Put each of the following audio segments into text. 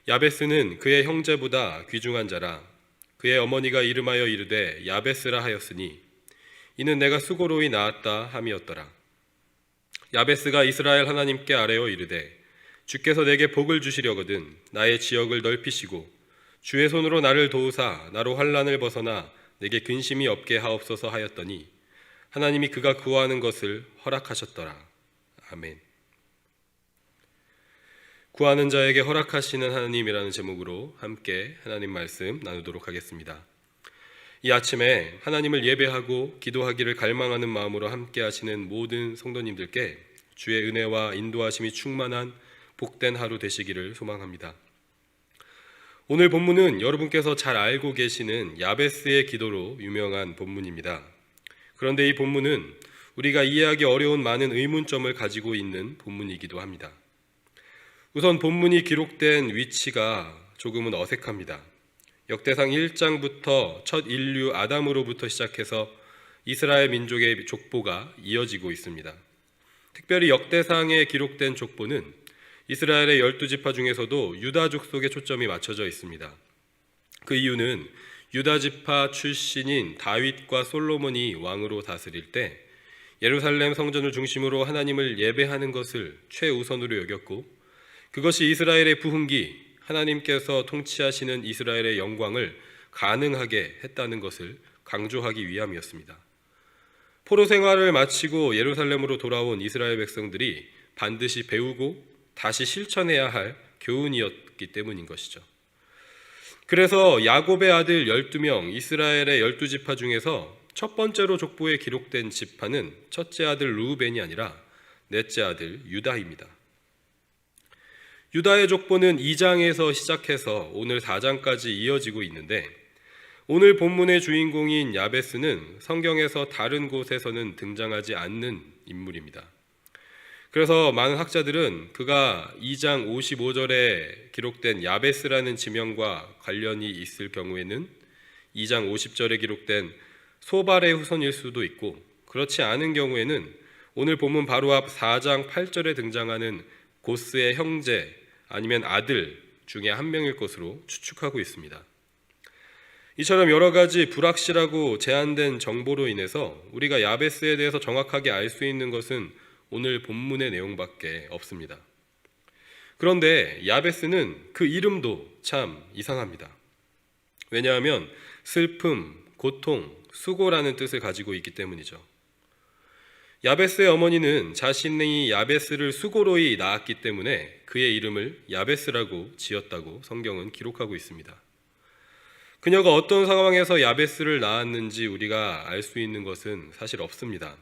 야베스는 그의 형제보다 귀중한 자라. 그의 어머니가 이름하여 이르되 야베스라 하였으니 이는 내가 수고로이 낳았다 함이었더라. 야베스가 이스라엘 하나님께 아뢰어 이르되 주께서 내게 복을 주시려거든 나의 지역을 넓히시고 주의 손으로 나를 도우사 나로 환난을 벗어나 내게 근심이 없게 하옵소서 하였더니 하나님이 그가 구하는 것을 허락하셨더라. 아멘. 구하는 자에게 허락하시는 하나님이라는 제목으로 함께 하나님 말씀 나누도록 하겠습니다. 이 아침에 하나님을 예배하고 기도하기를 갈망하는 마음으로 함께 하시는 모든 성도님들께 주의 은혜와 인도하심이 충만한 복된 하루 되시기를 소망합니다. 오늘 본문은 여러분께서 잘 알고 계시는 야베스의 기도로 유명한 본문입니다. 그런데 이 본문은 우리가 이해하기 어려운 많은 의문점을 가지고 있는 본문이기도 합니다. 우선 본문이 기록된 위치가 조금은 어색합니다. 역대상 1장부터 첫 인류 아담으로부터 시작해서 이스라엘 민족의 족보가 이어지고 있습니다. 특별히 역대상에 기록된 족보는 이스라엘의 12지파 중에서도 유다 족속에 초점이 맞춰져 있습니다. 그 이유는 유다 지파 출신인 다윗과 솔로몬이 왕으로 다스릴 때 예루살렘 성전을 중심으로 하나님을 예배하는 것을 최우선으로 여겼고 그것이 이스라엘의 부흥기, 하나님께서 통치하시는 이스라엘의 영광을 가능하게 했다는 것을 강조하기 위함이었습니다. 포로 생활을 마치고 예루살렘으로 돌아온 이스라엘 백성들이 반드시 배우고 다시 실천해야 할 교훈이었기 때문인 것이죠. 그래서 야곱의 아들 12명, 이스라엘의 12지파 중에서 첫 번째로 족보에 기록된 지파는 첫째 아들 르우벤이 아니라 넷째 아들 유다입니다. 유다의 족보는 2장에서 시작해서 오늘 4장까지 이어지고 있는데 오늘 본문의 주인공인 야베스는 성경에서 다른 곳에서는 등장하지 않는 인물입니다. 그래서 많은 학자들은 그가 2장 55절에 기록된 야베스라는 지명과 관련이 있을 경우에는 2장 50절에 기록된 소발의 후손일 수도 있고 그렇지 않은 경우에는 오늘 본문 바로 앞 4장 8절에 등장하는 고스의 형제 아니면 아들 중에 한 명일 것으로 추측하고 있습니다. 이처럼 여러 가지 불확실하고 제한된 정보로 인해서 우리가 야베스에 대해서 정확하게 알 수 있는 것은 오늘 본문의 내용밖에 없습니다. 그런데 야베스는 그 이름도 참 이상합니다. 왜냐하면 슬픔, 고통, 수고라는 뜻을 가지고 있기 때문이죠. 야베스의 어머니는 자신이 야베스를 수고로이 낳았기 때문에 그의 이름을 야베스라고 지었다고 성경은 기록하고 있습니다. 그녀가 어떤 상황에서 야베스를 낳았는지 우리가 알 수 있는 것은 사실 없습니다.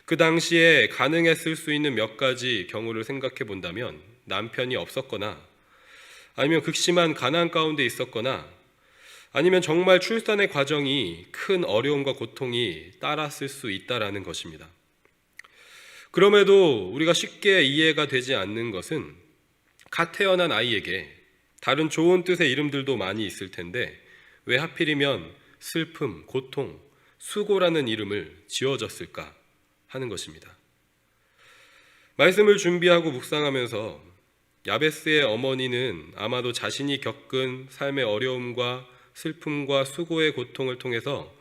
그 당시에 가능했을 수 있는 몇 가지 경우를 생각해 본다면 남편이 없었거나 아니면 극심한 가난 가운데 있었거나 아니면 정말 출산의 과정이 큰 어려움과 고통이 따랐을 수 있다라는 것입니다. 그럼에도 우리가 쉽게 이해가 되지 않는 것은 갓 태어난 아이에게 다른 좋은 뜻의 이름들도 많이 있을 텐데 왜 하필이면 슬픔, 고통, 수고라는 이름을 지어졌을까 하는 것입니다. 말씀을 준비하고 묵상하면서 야베스의 어머니는 아마도 자신이 겪은 삶의 어려움과 슬픔과 수고의 고통을 통해서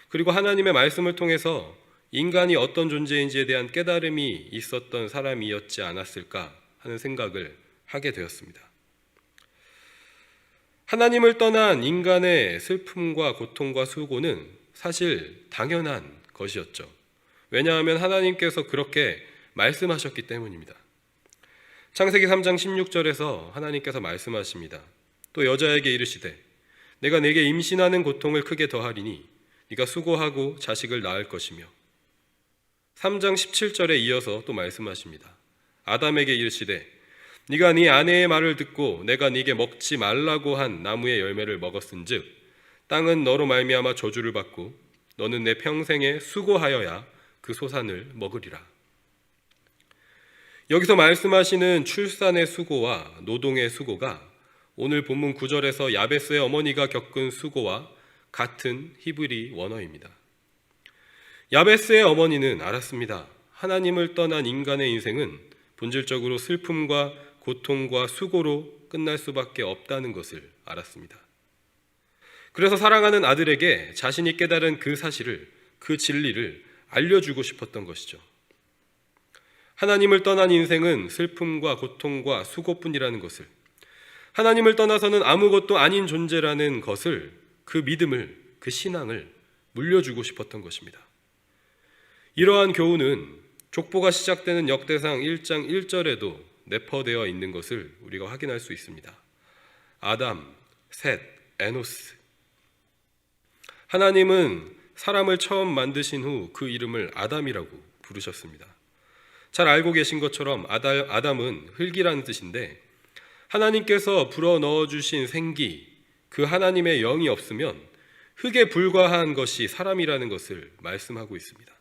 그리고 하나님의 말씀을 통해서 인간이 어떤 존재인지에 대한 깨달음이 있었던 사람이었지 않았을까 하는 생각을 하게 되었습니다. 하나님을 떠난 인간의 슬픔과 고통과 수고는 사실 당연한 것이었죠. 왜냐하면 하나님께서 그렇게 말씀하셨기 때문입니다. 창세기 3장 16절에서 하나님께서 말씀하십니다. 또 여자에게 이르시되 내가 네게 임신하는 고통을 크게 더하리니 네가 수고하고 자식을 낳을 것이며 3장 17절에 이어서 또 말씀하십니다. 아담에게 이르시되 네가 네 아내의 말을 듣고 내가 네게 먹지 말라고 한 나무의 열매를 먹었은즉 땅은 너로 말미암아 저주를 받고 너는 내 평생에 수고하여야 그 소산을 먹으리라. 여기서 말씀하시는 출산의 수고와 노동의 수고가 오늘 본문 9절에서 야베스의 어머니가 겪은 수고와 같은 히브리 원어입니다. 야베스의 어머니는 알았습니다. 하나님을 떠난 인간의 인생은 본질적으로 슬픔과 고통과 수고로 끝날 수밖에 없다는 것을 알았습니다. 그래서 사랑하는 아들에게 자신이 깨달은 그 사실을, 그 진리를 알려주고 싶었던 것이죠. 하나님을 떠난 인생은 슬픔과 고통과 수고뿐이라는 것을, 하나님을 떠나서는 아무것도 아닌 존재라는 것을, 그 믿음을, 그 신앙을 물려주고 싶었던 것입니다. 이러한 교훈은 족보가 시작되는 역대상 1장 1절에도 내포되어 있는 것을 우리가 확인할 수 있습니다. 아담, 셋, 에노스. 하나님은 사람을 처음 만드신 후 그 이름을 아담이라고 부르셨습니다. 잘 알고 계신 것처럼 아담은 흙이라는 뜻인데, 하나님께서 불어넣어 주신 생기, 그 하나님의 영이 없으면 흙에 불과한 것이 사람이라는 것을 말씀하고 있습니다.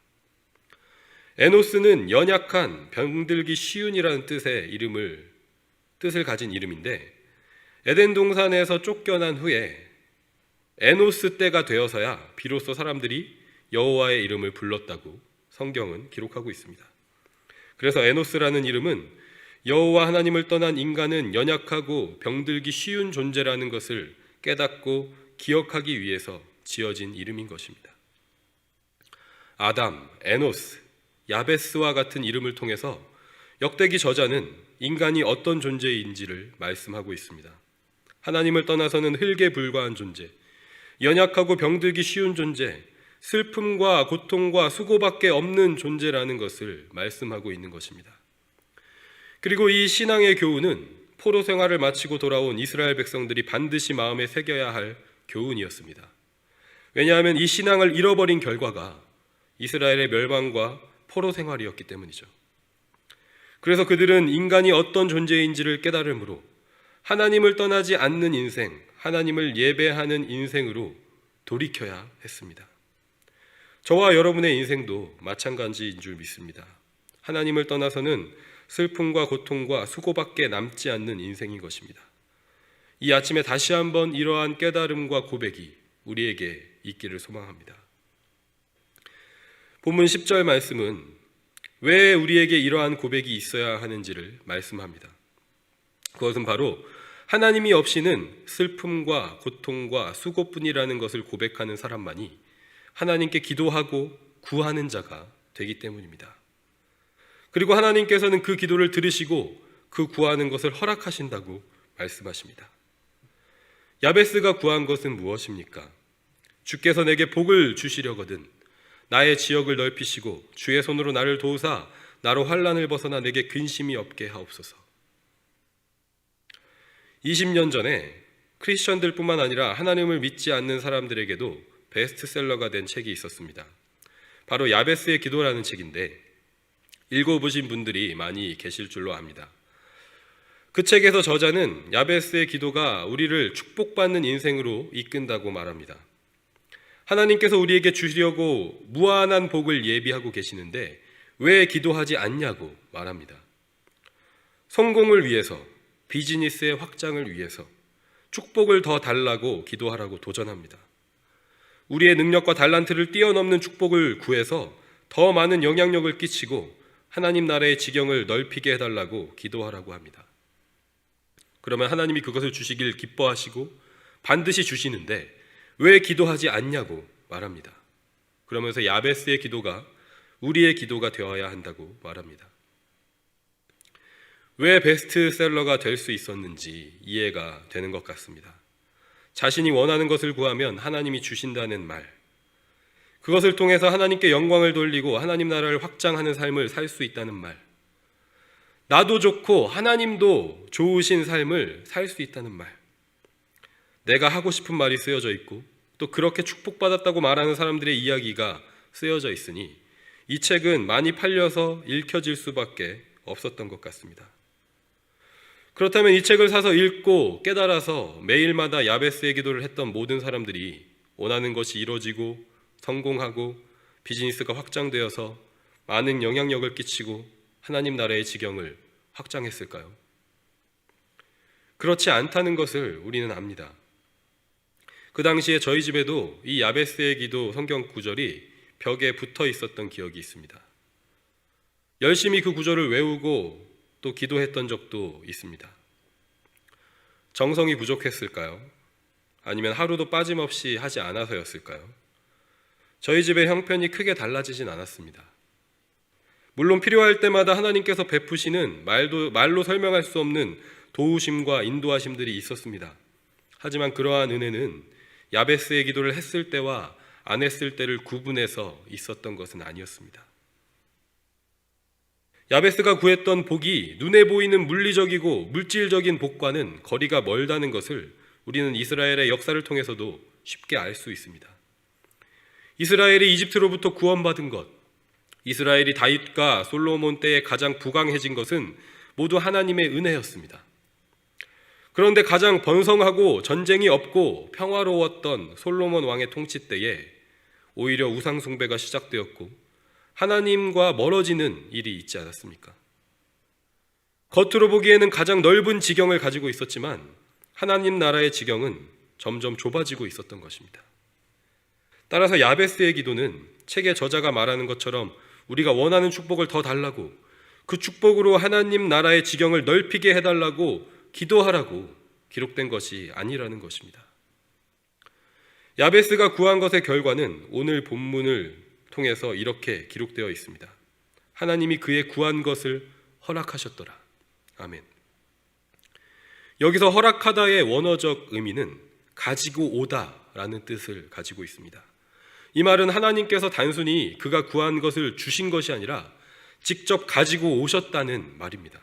에노스는 연약한, 병들기 쉬운이라는 뜻을 가진 이름인데, 에덴 동산에서 쫓겨난 후에 에노스 때가 되어서야 비로소 사람들이 여호와의 이름을 불렀다고 성경은 기록하고 있습니다. 그래서 에노스라는 이름은 여호와 하나님을 떠난 인간은 연약하고 병들기 쉬운 존재라는 것을 깨닫고 기억하기 위해서 지어진 이름인 것입니다. 아담, 에노스, 야베스와 같은 이름을 통해서 역대기 저자는 인간이 어떤 존재인지를 말씀하고 있습니다. 하나님을 떠나서는 흙에 불과한 존재, 연약하고 병들기 쉬운 존재, 슬픔과 고통과 수고밖에 없는 존재라는 것을 말씀하고 있는 것입니다. 그리고 이 신앙의 교훈은 포로 생활을 마치고 돌아온 이스라엘 백성들이 반드시 마음에 새겨야 할 교훈이었습니다. 왜냐하면 이 신앙을 잃어버린 결과가 이스라엘의 멸망과 포로 생활이었기 때문이죠. 그래서 그들은 인간이 어떤 존재인지를 깨달음으로 하나님을 떠나지 않는 인생, 하나님을 예배하는 인생으로 돌이켜야 했습니다. 저와 여러분의 인생도 마찬가지인 줄 믿습니다. 하나님을 떠나서는 슬픔과 고통과 수고밖에 남지 않는 인생인 것입니다. 이 아침에 다시 한번 이러한 깨달음과 고백이 우리에게 있기를 소망합니다. 본문 10절 말씀은 왜 우리에게 이러한 고백이 있어야 하는지를 말씀합니다. 그것은 바로 하나님이 없이는 슬픔과 고통과 수고뿐이라는 것을 고백하는 사람만이 하나님께 기도하고 구하는 자가 되기 때문입니다. 그리고 하나님께서는 그 기도를 들으시고 그 구하는 것을 허락하신다고 말씀하십니다. 야베스가 구한 것은 무엇입니까? 주께서 내게 복을 주시려거든 나의 지역을 넓히시고 주의 손으로 나를 도우사 나로 환난을 벗어나 내게 근심이 없게 하옵소서. 20년 전에 크리스천들뿐만 아니라 하나님을 믿지 않는 사람들에게도 베스트셀러가 된 책이 있었습니다. 바로 야베스의 기도라는 책인데 읽어보신 분들이 많이 계실 줄로 압니다. 그 책에서 저자는 야베스의 기도가 우리를 축복받는 인생으로 이끈다고 말합니다. 하나님께서 우리에게 주시려고 무한한 복을 예비하고 계시는데 왜 기도하지 않냐고 말합니다. 성공을 위해서, 비즈니스의 확장을 위해서 축복을 더 달라고 기도하라고 도전합니다. 우리의 능력과 달란트를 뛰어넘는 축복을 구해서 더 많은 영향력을 끼치고 하나님 나라의 지경을 넓히게 해달라고 기도하라고 합니다. 그러면 하나님이 그것을 주시길 기뻐하시고 반드시 주시는데 왜 기도하지 않냐고 말합니다. 그러면서 야베스의 기도가 우리의 기도가 되어야 한다고 말합니다. 왜 베스트셀러가 될 수 있었는지 이해가 되는 것 같습니다. 자신이 원하는 것을 구하면 하나님이 주신다는 말, 그것을 통해서 하나님께 영광을 돌리고 하나님 나라를 확장하는 삶을 살 수 있다는 말, 나도 좋고 하나님도 좋으신 삶을 살 수 있다는 말, 내가 하고 싶은 말이 쓰여져 있고 또 그렇게 축복받았다고 말하는 사람들의 이야기가 쓰여져 있으니 이 책은 많이 팔려서 읽혀질 수밖에 없었던 것 같습니다. 그렇다면 이 책을 사서 읽고 깨달아서 매일마다 야베스의 기도를 했던 모든 사람들이 원하는 것이 이루어지고 성공하고 비즈니스가 확장되어서 많은 영향력을 끼치고 하나님 나라의 지경을 확장했을까요? 그렇지 않다는 것을 우리는 압니다. 그 당시에 저희 집에도 이 야베스의 기도 성경 구절이 벽에 붙어 있었던 기억이 있습니다. 열심히 그 구절을 외우고 또 기도했던 적도 있습니다. 정성이 부족했을까요? 아니면 하루도 빠짐없이 하지 않아서였을까요? 저희 집의 형편이 크게 달라지진 않았습니다. 물론 필요할 때마다 하나님께서 베푸시는 말로 설명할 수 없는 도우심과 인도하심들이 있었습니다. 하지만 그러한 은혜는 야베스의 기도를 했을 때와 안 했을 때를 구분해서 있었던 것은 아니었습니다. 야베스가 구했던 복이 눈에 보이는 물리적이고 물질적인 복과는 거리가 멀다는 것을 우리는 이스라엘의 역사를 통해서도 쉽게 알 수 있습니다. 이스라엘이 이집트로부터 구원받은 것, 이스라엘이 다윗과 솔로몬 때에 가장 부강해진 것은 모두 하나님의 은혜였습니다. 그런데 가장 번성하고 전쟁이 없고 평화로웠던 솔로몬 왕의 통치 때에 오히려 우상 숭배가 시작되었고 하나님과 멀어지는 일이 있지 않았습니까? 겉으로 보기에는 가장 넓은 지경을 가지고 있었지만 하나님 나라의 지경은 점점 좁아지고 있었던 것입니다. 따라서 야베스의 기도는 책의 저자가 말하는 것처럼 우리가 원하는 축복을 더 달라고, 그 축복으로 하나님 나라의 지경을 넓히게 해달라고 기도하라고 기록된 것이 아니라는 것입니다. 야베스가 구한 것의 결과는 오늘 본문을 통해서 이렇게 기록되어 있습니다. 하나님이 그의 구한 것을 허락하셨더라. 아멘. 여기서 허락하다의 원어적 의미는 가지고 오다라는 뜻을 가지고 있습니다. 이 말은 하나님께서 단순히 그가 구한 것을 주신 것이 아니라 직접 가지고 오셨다는 말입니다.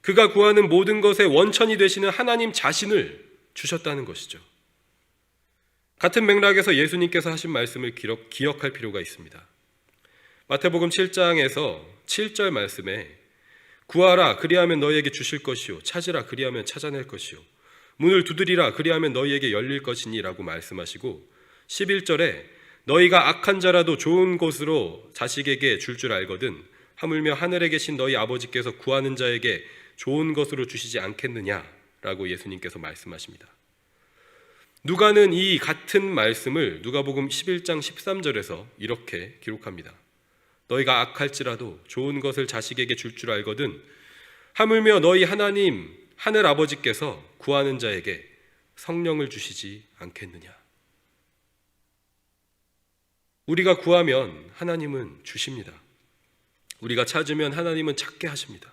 그가 구하는 모든 것의 원천이 되시는 하나님 자신을 주셨다는 것이죠. 같은 맥락에서 예수님께서 하신 말씀을 기억할 필요가 있습니다. 마태복음 7장에서 7절 말씀에 구하라 그리하면 너희에게 주실 것이요 찾으라 그리하면 찾아낼 것이요 문을 두드리라 그리하면 너희에게 열릴 것이니 라고 말씀하시고 11절에 너희가 악한 자라도 좋은 곳으로 자식에게 줄 알거든 하물며 하늘에 계신 너희 아버지께서 구하는 자에게 좋은 것으로 주시지 않겠느냐라고 예수님께서 말씀하십니다. 누가는 이 같은 말씀을 누가복음 11장 13절에서 이렇게 기록합니다. 너희가 악할지라도 좋은 것을 자식에게 줄 알거든 하물며 너희 하나님 하늘 아버지께서 구하는 자에게 성령을 주시지 않겠느냐. 우리가 구하면 하나님은 주십니다. 우리가 찾으면 하나님은 찾게 하십니다.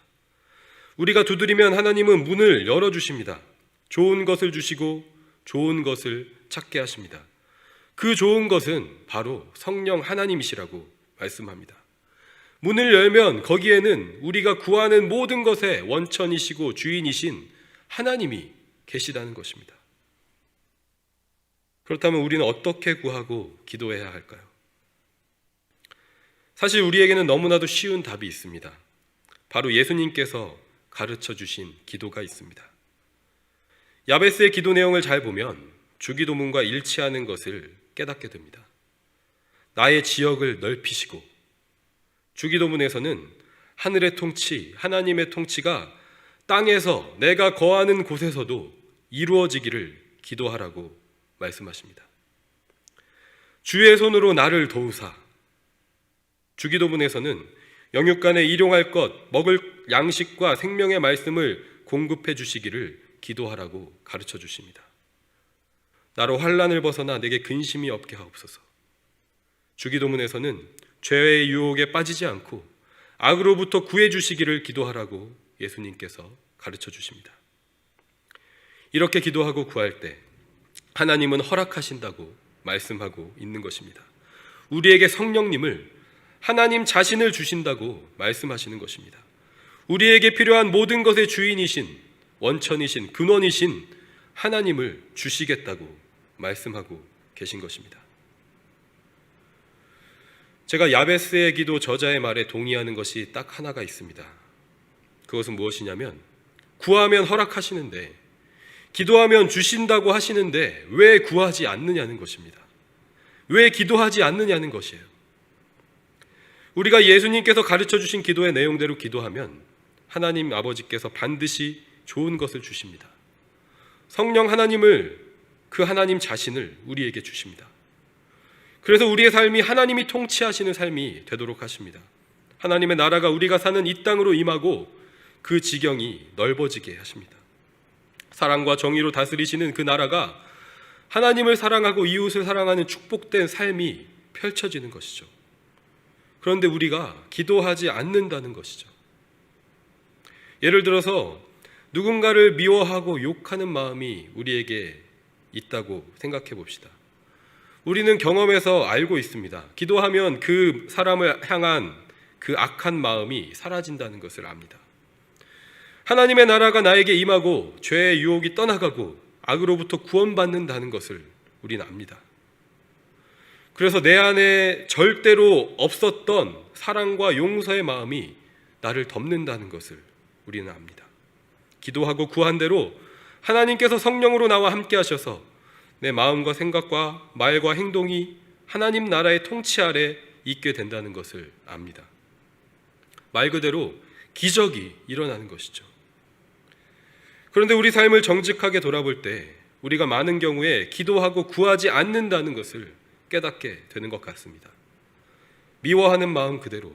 우리가 두드리면 하나님은 문을 열어주십니다. 좋은 것을 주시고 좋은 것을 찾게 하십니다. 그 좋은 것은 바로 성령 하나님이시라고 말씀합니다. 문을 열면 거기에는 우리가 구하는 모든 것의 원천이시고 주인이신 하나님이 계시다는 것입니다. 그렇다면 우리는 어떻게 구하고 기도해야 할까요? 사실 우리에게는 너무나도 쉬운 답이 있습니다. 바로 예수님께서 가르쳐 주신 기도가 있습니다. 야베스의 기도 내용을 잘 보면 주기도문과 일치하는 것을 깨닫게 됩니다. 나의 지역을 넓히시고, 주기도문에서는 하늘의 통치, 하나님의 통치가 땅에서 내가 거하는 곳에서도 이루어지기를 기도하라고 말씀하십니다. 주의 손으로 나를 도우사, 주기도문에서는 영육간에 일용할 것, 먹을 양식과 생명의 말씀을 공급해 주시기를 기도하라고 가르쳐 주십니다. 나로 환난을 벗어나 내게 근심이 없게 하옵소서. 주기도문에서는 죄의 유혹에 빠지지 않고 악으로부터 구해 주시기를 기도하라고 예수님께서 가르쳐 주십니다. 이렇게 기도하고 구할 때 하나님은 허락하신다고 말씀하고 있는 것입니다. 우리에게 성령님을, 하나님 자신을 주신다고 말씀하시는 것입니다. 우리에게 필요한 모든 것의 주인이신, 원천이신, 근원이신 하나님을 주시겠다고 말씀하고 계신 것입니다. 제가 야베스의 기도 저자의 말에 동의하는 것이 딱 하나가 있습니다. 그것은 무엇이냐면 구하면 허락하시는데, 기도하면 주신다고 하시는데 왜 구하지 않느냐는 것입니다. 왜 기도하지 않느냐는 것이에요. 우리가 예수님께서 가르쳐 주신 기도의 내용대로 기도하면 하나님 아버지께서 반드시 좋은 것을 주십니다. 성령 하나님을, 그 하나님 자신을 우리에게 주십니다. 그래서 우리의 삶이 하나님이 통치하시는 삶이 되도록 하십니다. 하나님의 나라가 우리가 사는 이 땅으로 임하고 그 지경이 넓어지게 하십니다. 사랑과 정의로 다스리시는 그 나라가 하나님을 사랑하고 이웃을 사랑하는 축복된 삶이 펼쳐지는 것이죠. 그런데 우리가 기도하지 않는다는 것이죠. 예를 들어서 누군가를 미워하고 욕하는 마음이 우리에게 있다고 생각해 봅시다. 우리는 경험에서 알고 있습니다. 기도하면 그 사람을 향한 그 악한 마음이 사라진다는 것을 압니다. 하나님의 나라가 나에게 임하고 죄의 유혹이 떠나가고 악으로부터 구원받는다는 것을 우리는 압니다. 그래서 내 안에 절대로 없었던 사랑과 용서의 마음이 나를 덮는다는 것을 우리는 압니다. 기도하고 구한 대로 하나님께서 성령으로 나와 함께 하셔서 내 마음과 생각과 말과 행동이 하나님 나라의 통치 아래 있게 된다는 것을 압니다. 말 그대로 기적이 일어나는 것이죠. 그런데 우리 삶을 정직하게 돌아볼 때 우리가 많은 경우에 기도하고 구하지 않는다는 것을 깨닫게 되는 것 같습니다. 미워하는 마음 그대로,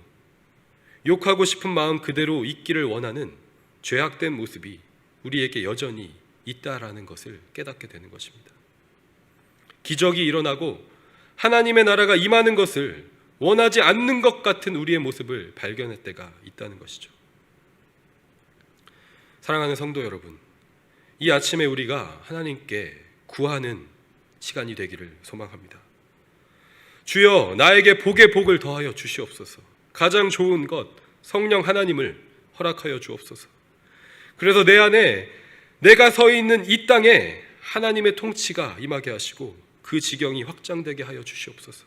욕하고 싶은 마음 그대로 있기를 원하는 죄악된 모습이 우리에게 여전히 있다라는 것을 깨닫게 되는 것입니다. 기적이 일어나고 하나님의 나라가 임하는 것을 원하지 않는 것 같은 우리의 모습을 발견할 때가 있다는 것이죠. 사랑하는 성도 여러분, 이 아침에 우리가 하나님께 구하는 시간이 되기를 소망합니다. 주여, 나에게 복의 복을 더하여 주시옵소서. 가장 좋은 것 성령 하나님을 허락하여 주옵소서. 그래서 내 안에 내가 서 있는 이 땅에 하나님의 통치가 임하게 하시고 그 지경이 확장되게 하여 주시옵소서.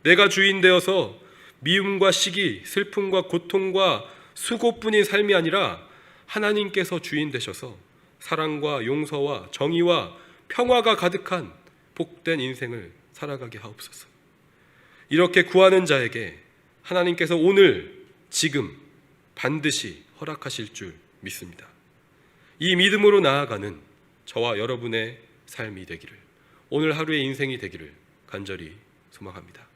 내가 주인 되어서 미움과 시기, 슬픔과 고통과 수고뿐인 삶이 아니라 하나님께서 주인 되셔서 사랑과 용서와 정의와 평화가 가득한 복된 인생을 살아가게 하옵소서. 이렇게 구하는 자에게 하나님께서 오늘 지금 반드시 허락하실 줄 믿습니다. 이 믿음으로 나아가는 저와 여러분의 삶이 되기를, 오늘 하루의 인생이 되기를 간절히 소망합니다.